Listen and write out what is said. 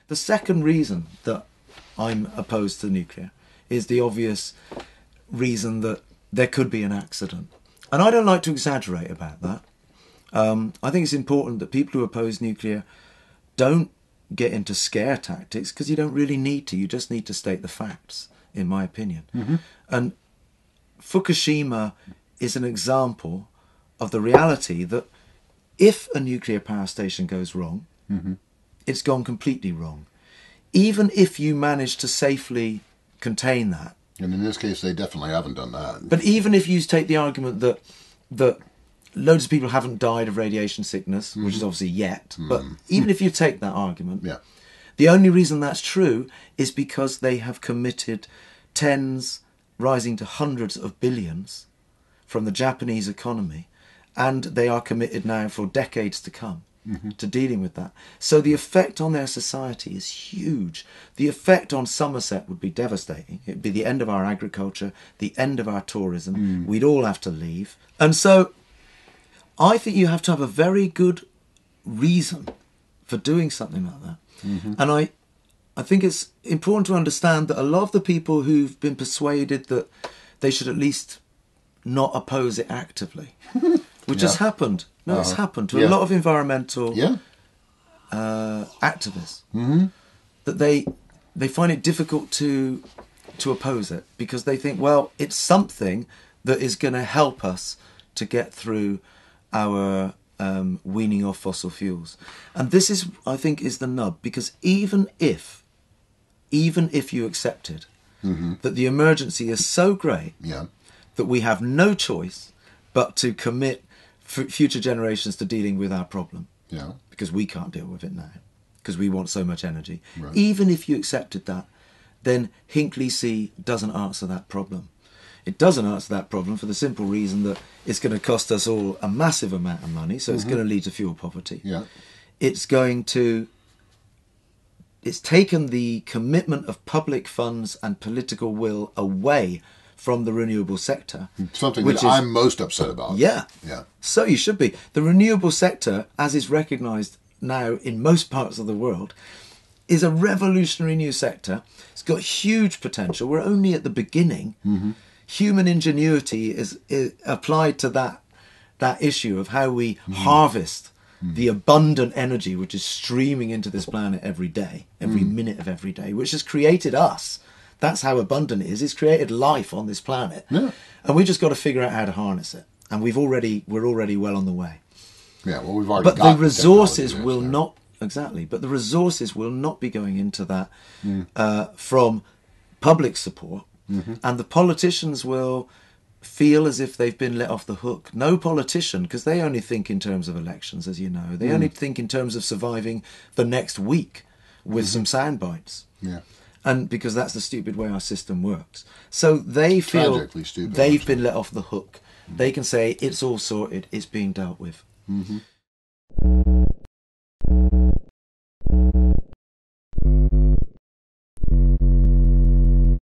The second reason that I'm opposed to nuclear is the obvious reason that there could be an accident. And I don't like to exaggerate about that. I think it's important that people who oppose nuclear don't get into scare tactics, because you don't really need to. You just need to state the facts, in my opinion. And Fukushima is an example of the reality that if a nuclear power station goes wrong, it's gone completely wrong. Even if you manage to safely contain that. And in this case, they definitely haven't done that. But even if you take the argument that loads of people haven't died of radiation sickness, which is obviously yet, but even if you take that argument, the only reason that's true is because they have committed tens, rising to hundreds of billions from the Japanese economy, and they are committed now for decades to come to dealing with that. So the effect on their society is huge. The effect on Somerset would be devastating. It would be the end of our agriculture, the end of our tourism. We'd all have to leave. And so I think you have to have a very good reason for doing something like that. And I think it's important to understand that a lot of the people who've been persuaded that they should at least not oppose it actively, which has happened. No, it's happened to a lot of environmental activists, that they find it difficult to oppose it because they think, well, it's something that is going to help us to get through our weaning off fossil fuels. And this is, I think, is the nub, because even if you accepted that the emergency is so great that we have no choice but to commit future generations to dealing with our problem, because we can't deal with it now, because we want so much energy. Even if you accepted that, then Hinkley C doesn't answer that problem. It doesn't answer that problem for the simple reason that it's going to cost us all a massive amount of money, so it's going to lead to fuel poverty. It's taken the commitment of public funds and political will away from the renewable sector. Something that I'm most upset about. So you should be. The renewable sector, as is recognised now in most parts of the world, is a revolutionary new sector. It's got huge potential. We're only at the beginning. Human ingenuity is applied to that issue of how we harvest the abundant energy which is streaming into this planet every day, every minute of every day, which has created us. That's how abundant it is. It's created life on this planet. And we just got to figure out how to harness it. And we're already well on the way. Well, we've already got the resources will not, but the resources will not be going into that from public support. And the politicians will feel as if they've been let off the hook. No politician, because they only think in terms of elections, as you know. They only think in terms of surviving the next week with some sound bites. And because that's the stupid way our system works. So they feel they've been let off the hook. They can say, it's all sorted, it's being dealt with.